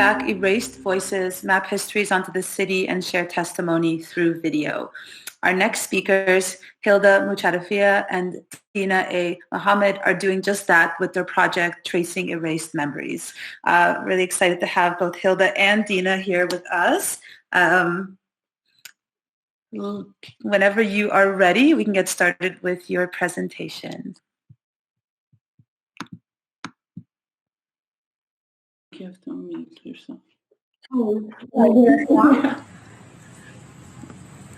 back erased voices, map histories onto the city, and share testimony through video. Our next speakers, Hilda Moucharrafieh and Dina Mohamed, are doing just that with their project, Tracing Erased Memories. Really excited to have both Hilda and Dina here with us. Whenever you are ready, we can get started with your presentation. You have to unmute yourself.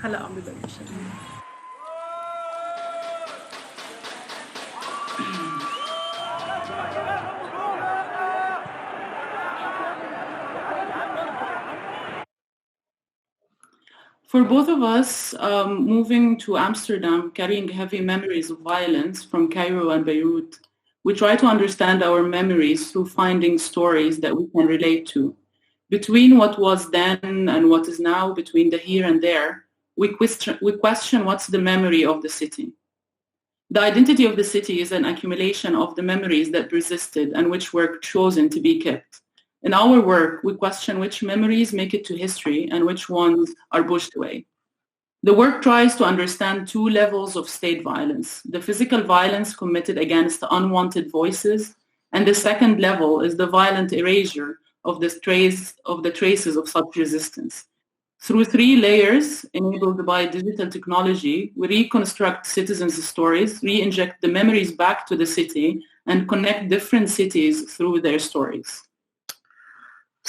هلا عم ببلش. For both of us, moving to Amsterdam, carrying heavy memories of violence from Cairo and Beirut, we try to understand our memories through finding stories that we can relate to. Between what was then and what is now, between the here and there, we question what's the memory of the city. The identity of the city is an accumulation of the memories that persisted and which were chosen to be kept. In our work, we question which memories make it to history and which ones are pushed away. The work tries to understand two levels of state violence: the physical violence committed against unwanted voices, and the second level is the violent erasure of the traces of such resistance. Through three layers enabled by digital technology, we reconstruct citizens' stories, re-inject the memories back to the city, and connect different cities through their stories.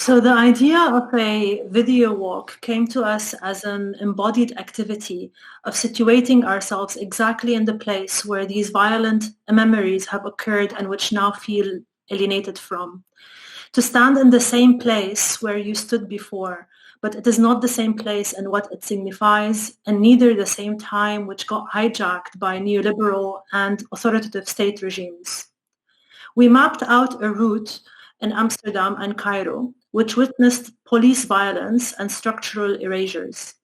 So the idea of a video walk came to us as an embodied activity of situating ourselves exactly in the place where these violent memories have occurred and which now feel alienated from. To stand in the same place where you stood before, but it is not the same place and what it signifies, and neither the same time which got hijacked by neoliberal and authoritative state regimes. We mapped out a route in Amsterdam and Cairo, which witnessed police violence and structural erasures.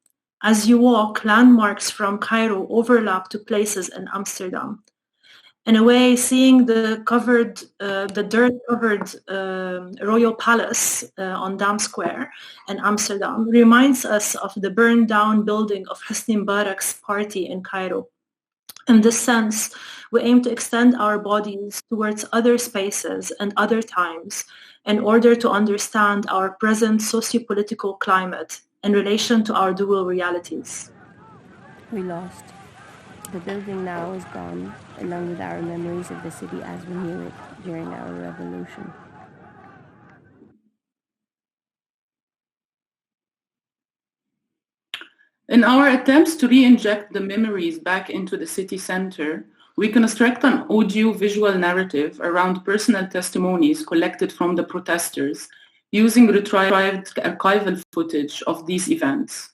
As you walk, landmarks from Cairo overlap to places in Amsterdam. In a way, seeing the dirt-covered Royal Palace on Dam Square in Amsterdam reminds us of the burned-down building of Hosni Mubarak's party in Cairo. In this sense, we aim to extend our bodies towards other spaces and other times in order to understand our present socio-political climate in relation to our dual realities. We lost. The building now is gone, along with our memories of the city as we knew it during our revolution. In our attempts to re-inject the memories back into the city center, we construct an audio-visual narrative around personal testimonies collected from the protesters using retrieved archival footage of these events.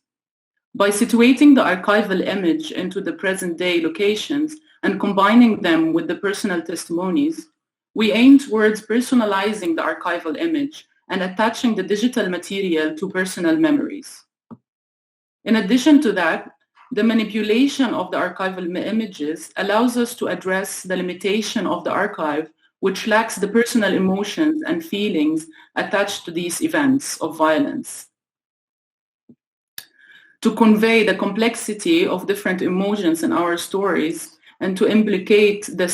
By situating the archival image into the present-day locations and combining them with the personal testimonies, we aim towards personalizing the archival image and attaching the digital material to personal memories. In addition to that, the manipulation of the archival images allows us to address the limitation of the archive, which lacks the personal emotions and feelings attached to these events of violence. To convey the complexity of different emotions in our stories and to implicate the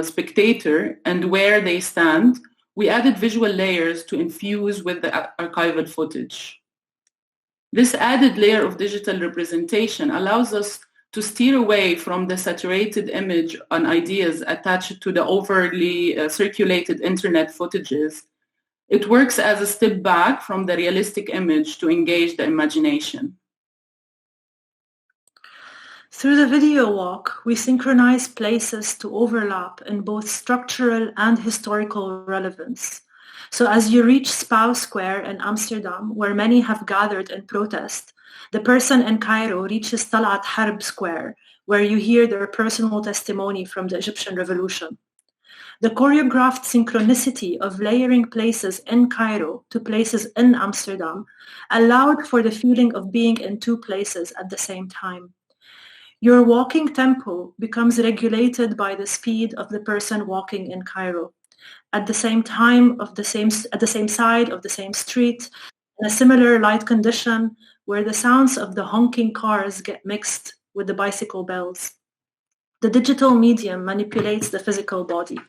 spectator and where they stand, we added visual layers to infuse with the archival footage. This added layer of digital representation allows us to steer away from the saturated image and ideas attached to the overly circulated internet footages. It works as a step back from the realistic image to engage the imagination. Through the video walk, we synchronize places to overlap in both structural and historical relevance. So as you reach Spouw Square in Amsterdam, where many have gathered in protest, the person in Cairo reaches Talat Harb Square, where you hear their personal testimony from the Egyptian Revolution. The choreographed synchronicity of layering places in Cairo to places in Amsterdam allowed for the feeling of being in two places at the same time. Your walking tempo becomes regulated by the speed of the person walking in Cairo. at the same time at the same side of the same street in a similar light condition where the sounds of the honking cars get mixed with the bicycle bells. The digital medium manipulates the physical body,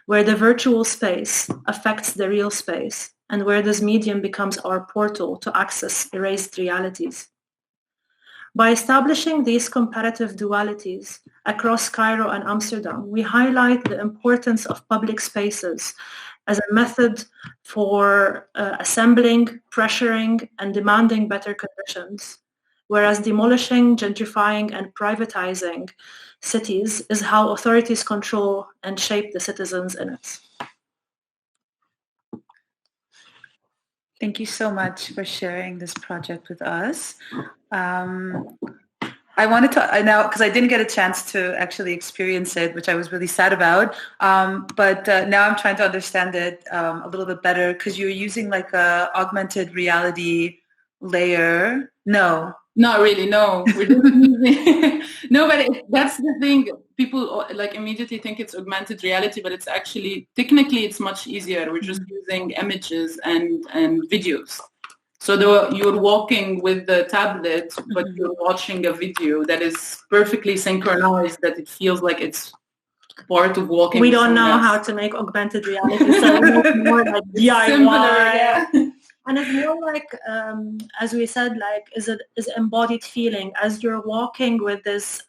where the virtual space affects the real space, and where this medium becomes our portal to access erased realities. By establishing these comparative dualities across Cairo and Amsterdam, we highlight the importance of public spaces as a method for assembling, pressuring, and demanding better conditions, whereas demolishing, gentrifying, and privatizing cities is how authorities control and shape the citizens in it. Thank you so much for sharing this project with us. I wanted to, now, because I didn't get a chance to actually experience it, which I was really sad about, but now I'm trying to understand it a little bit better, because you're using like a augmented reality layer. No. Not really, no. We're just using no, but that's the thing. People like immediately think it's augmented reality, but it's actually, technically it's much easier. We're just using images and videos. So you're walking with the tablet, but you're watching a video that is perfectly synchronized, that it feels like it's part of walking. We don't know how to make augmented reality, so it's more like DIY. Simpler, yeah. And it's more like, as we said, like is embodied feeling as you're walking with this,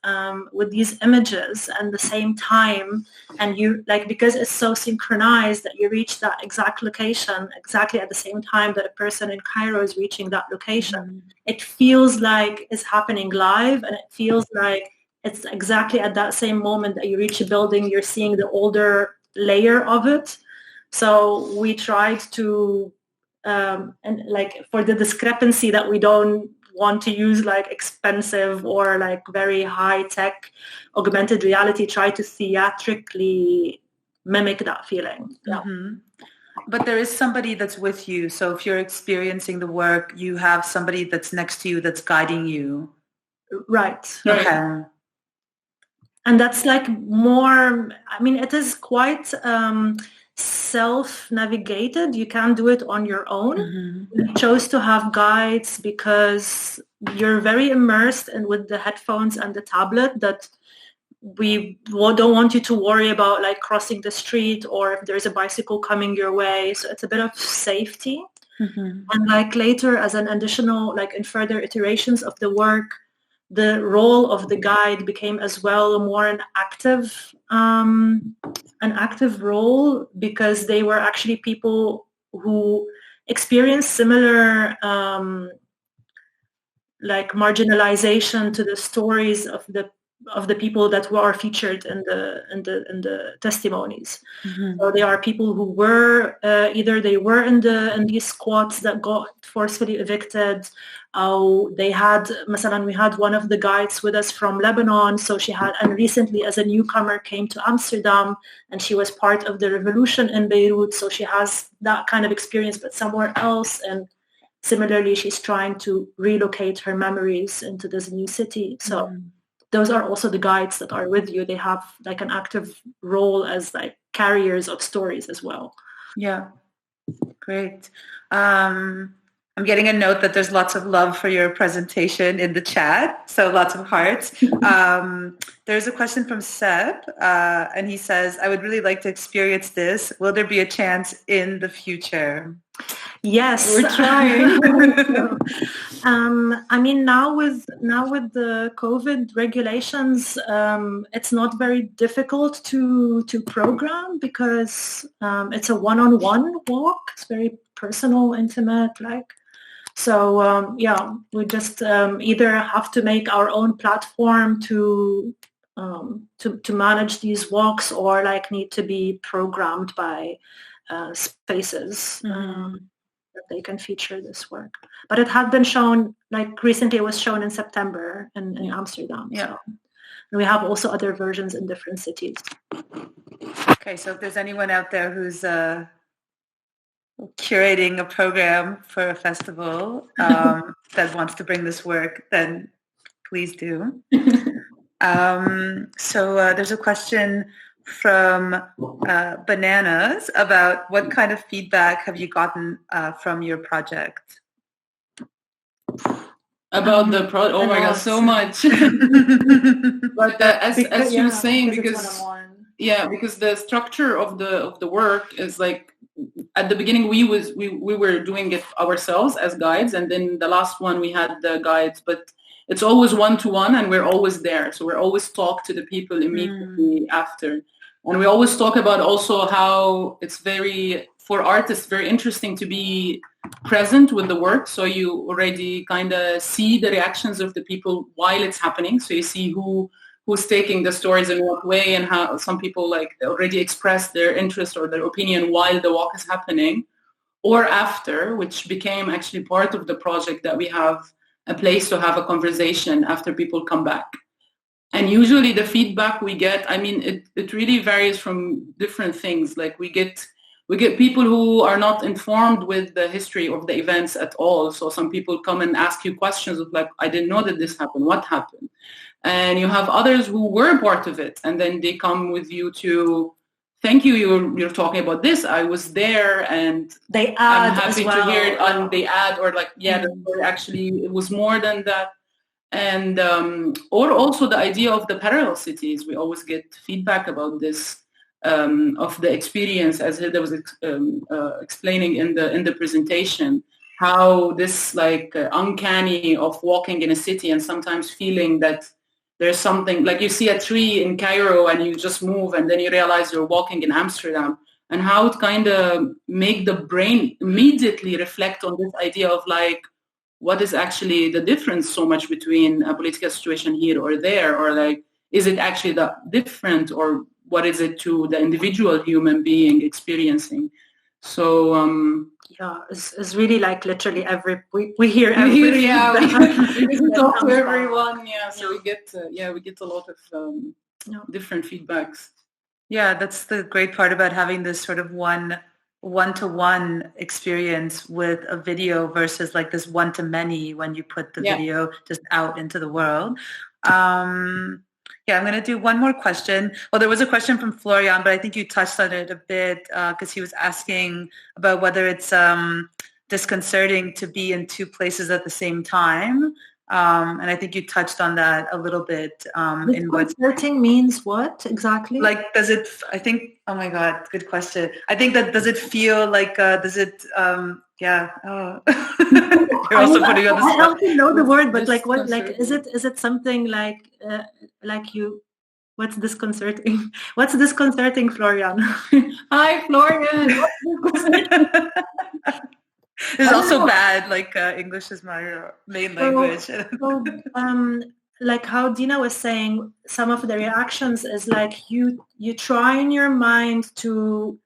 with these images and the same time, and you like, because it's so synchronized that you reach that exact location exactly at the same time that a person in Cairo is reaching that location. It feels like it's happening live, and it feels like it's exactly at that same moment that you reach a building, you're seeing the older layer of it. So we tried to and like for the discrepancy that we don't want to use like expensive or like very high tech augmented reality, try to theatrically mimic that feeling. Yeah. But there is somebody that's with you. So if you're experiencing the work, you have somebody that's next to you that's guiding you. Right. Okay. And that's like more, I mean, it is quite self-navigated. You can do it on your own. We chose to have guides because you're very immersed in with the headphones and the tablet, that we don't want you to worry about like crossing the street or if there's a bicycle coming your way. So it's a bit of safety. And like later, as an additional, like in further iterations of the work, the role of the guide became as well more an active role, because they were actually people who experienced similar like marginalization to the stories of the people that were featured in the testimonies. So they are people who were either they were in these squats that got forcefully evicted. They had, we had one of the guides with us from Lebanon, so she had, and recently as a newcomer came to Amsterdam, and she was part of the revolution in Beirut, so she has that kind of experience but somewhere else. And similarly, she's trying to relocate her memories into this new city. So those are also the guides that are with you. They have like an active role as like carriers of stories as well. Yeah, great. I'm getting a note that there's lots of love for your presentation in the chat, so lots of hearts. There's a question from Seb, and he says, I would really like to experience this. Will there be a chance in the future? Yes, we're trying. I mean, now with the COVID regulations, it's not very difficult to program, because it's a one-on-one walk. It's very personal, intimate, like. So yeah, we just either have to make our own platform to manage these walks, or like need to be programmed by spaces that they can feature this work. But it had been shown, like recently it was shown in September in Amsterdam. Yeah. So. And we have also other versions in different cities. Okay, so if there's anyone out there who's curating a program for a festival that wants to bring this work, then please do. So there's a question from Bananas about what kind of feedback have you gotten from your project? About the project? Oh my God, so much. But as you were saying, because the structure of the work is like, at the beginning we were doing it ourselves as guides, and then the last one we had the guides, but it's always one-to-one, and we're always there. So we're always talk to the people immediately after. And we always talk about also how it's for artists, very interesting to be present with the work. So you already kind of see the reactions of the people while it's happening. So you see who's taking the stories in what way, and how some people like already express their interest or their opinion while the walk is happening, or after, which became actually part of the project, that we have a place to have a conversation after people come back. And usually the feedback we get, I mean, it really varies from different things. Like we get people who are not informed with the history of the events at all. So some people come and ask you questions of like, I didn't know that this happened. What happened? And you have others who were part of it, and then they come with you to, thank you, you're talking about this. I was there, and they add I'm happy to hear it. And they add, or like, actually it was more than that. And or also the idea of the parallel cities. We always get feedback about this, of the experience, as Hilda was explaining in the presentation, how this like uncanny of walking in a city and sometimes feeling that there's something, like you see a tree in Cairo and you just move, and then you realize you're walking in Amsterdam, and how it kind of make the brain immediately reflect on this idea of like, what is actually the difference so much between a political situation here or there, or like, is it actually that different, or what is it to the individual human being experiencing? So it's really like literally we hear everything. We talk to everyone. So we get a lot of different feedbacks. Yeah, that's the great part about having this sort of one-to-one experience with a video versus like this one-to-many when you put the video just out into the world. I'm going to do one more question. Well, there was a question from Florian, but I think you touched on it a bit because he was asking about whether it's disconcerting to be in two places at the same time. And I think you touched on that a little bit. Disconcerting means what exactly? Like, does it, I think, oh my God, good question. I think that, does it feel like, does it, You're also putting on the spot. I don't know the word, but like what, like, is it something like you, what's disconcerting? What's disconcerting, Florian? Hi, Florian. It's also bad, like English is my main language. Like how Dina was saying, some of the reactions is like you try in your mind to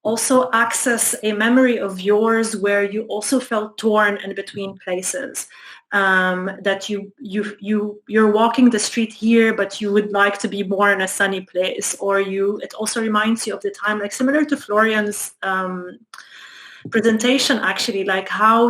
also access a memory of yours where you also felt torn in between places. That you're walking the street here, but you would like to be more in a sunny place, or it also reminds you of the time, like similar to Florian's presentation, actually, like how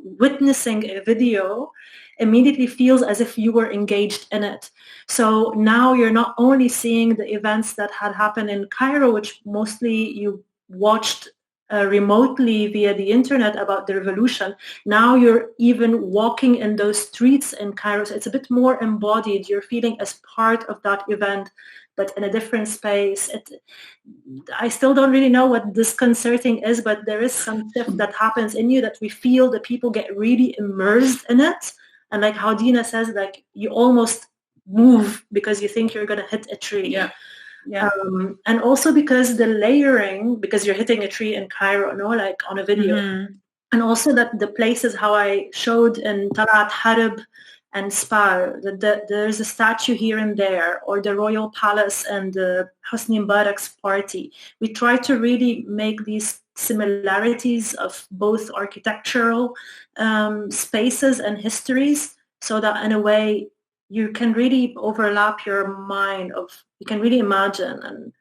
witnessing a video immediately feels as if you were engaged in it. So now you're not only seeing the events that had happened in Cairo, which mostly you watched remotely via the internet about the revolution. Now you're even walking in those streets in Cairo. So it's a bit more embodied. You're feeling as part of that event, but in a different space. I still don't really know what disconcerting is, but there is some shift that happens in you that we feel that people get really immersed in it. And like how Dina says, like you almost move because you think you're going to hit a tree. Yeah. And also because the layering, because you're hitting a tree in Cairo, like on a video. Mm-hmm. And also that the places, how I showed in Talat Harib and Spar, there's a statue here and there, or the Royal Palace and the Hosni Mubarak's party. We try to really make these similarities of both architectural spaces and histories, so that in a way you can really overlap your mind you can really imagine and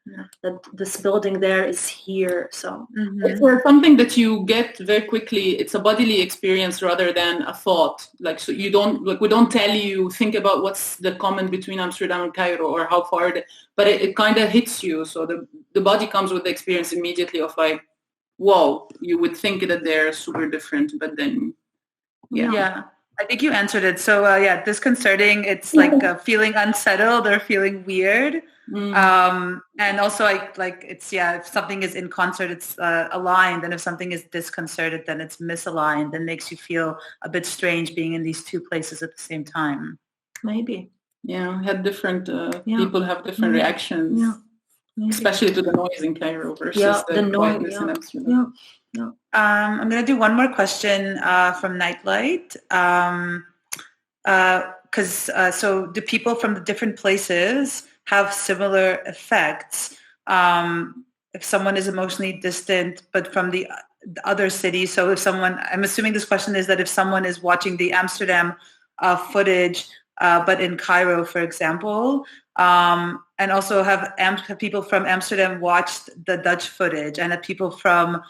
that this building there is here. So it's something that you get very quickly. It's a bodily experience rather than a thought. Like, so we don't tell you, think about what's the common between Amsterdam and Cairo or how far, but it kind of hits you. So the body comes with the experience immediately of like, whoa, you would think that they're super different, but then, yeah. I think you answered it. So disconcerting. It's like feeling unsettled or feeling weird. And also like it's, if something is in concert, it's aligned. And if something is disconcerted, then it's misaligned and makes you feel a bit strange being in these two places at the same time. Maybe. Yeah, had different, people have different reactions, especially to the noise in Cairo versus the noise in Amsterdam. Yeah. I'm going to do one more question from Nightlight. So do people from the different places have similar effects? If someone is emotionally distant, but from the other city, so if someone, I'm assuming this question is that if someone is watching the Amsterdam footage, but in Cairo, for example, and also have people from Amsterdam watched the Dutch footage, and have people from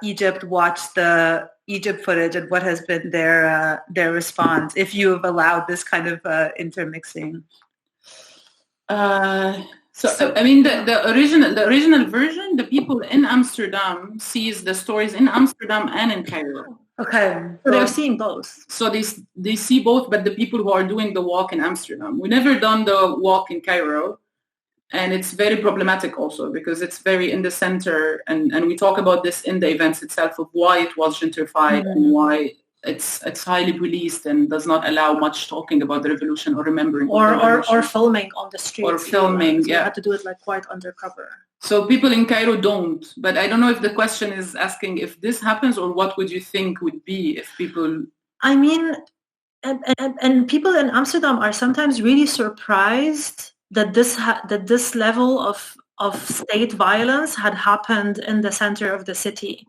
Egypt watched the Egypt footage, and what has been their response, if you have allowed this kind of intermixing? So I mean, the original version, the people in Amsterdam sees the stories in Amsterdam and in Cairo. Okay. So they're seeing both. So they see both, but the people who are doing the walk in Amsterdam. We never done the walk in Cairo. And it's very problematic also because it's very in the center. And we talk about this in the events itself of why it was gentrified and why it's highly policed and does not allow much talking about the revolution or remembering. Or filming on the streets. Or filming, so you had to do it like quite undercover. So people in Cairo don't. But I don't know if the question is asking if this happens or what would you think would be if people... I mean, and people in Amsterdam are sometimes really surprised that this level of state violence had happened in the center of the city.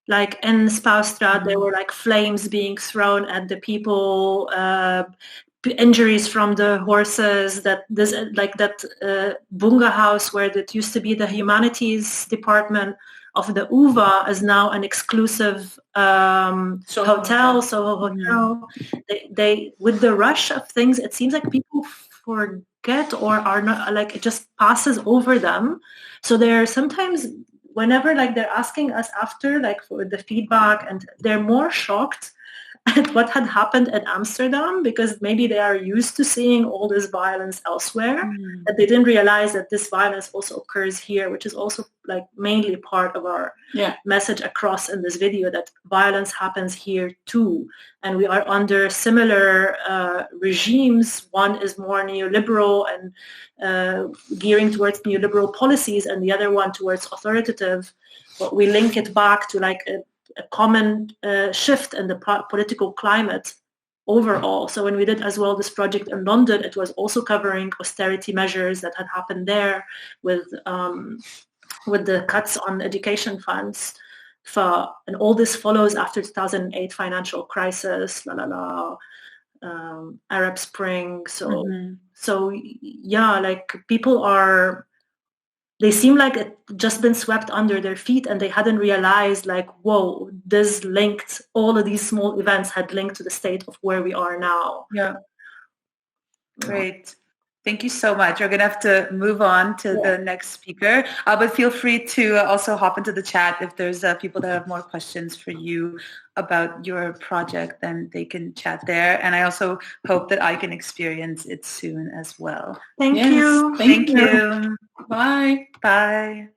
Like in Spouwstraat, there were like flames being thrown at the people, injuries from the horses. Bunga house where it used to be the humanities department of the UvA is now an exclusive hotel. They with the rush of things, it seems like people forget or are not, like it just passes over them. So they're sometimes, whenever like they're asking us after, like for the feedback, and they're more shocked at what had happened in Amsterdam because maybe they are used to seeing all this violence elsewhere, that they didn't realize that this violence also occurs here, which is also like mainly part of our message across in this video, that violence happens here too. And we are under similar regimes. One is more neoliberal and gearing towards neoliberal policies, and the other one towards authoritative. But we link it back to like a common shift in the political climate overall. So when we did as well this project in London, it was also covering austerity measures that had happened there with the cuts on education funds. And all this follows after 2008 financial crisis, Arab Spring. So like people they seem like it just been swept under their feet, and they hadn't realized like, whoa, all of these small events had linked to the state of where we are now. Yeah. Great. Thank you so much. We're going to have to move on to the next speaker, but feel free to also hop into the chat if there's people that have more questions for you about your project, then they can chat there. And I also hope that I can experience it soon as well. Thank you. Thank you. Bye. Bye.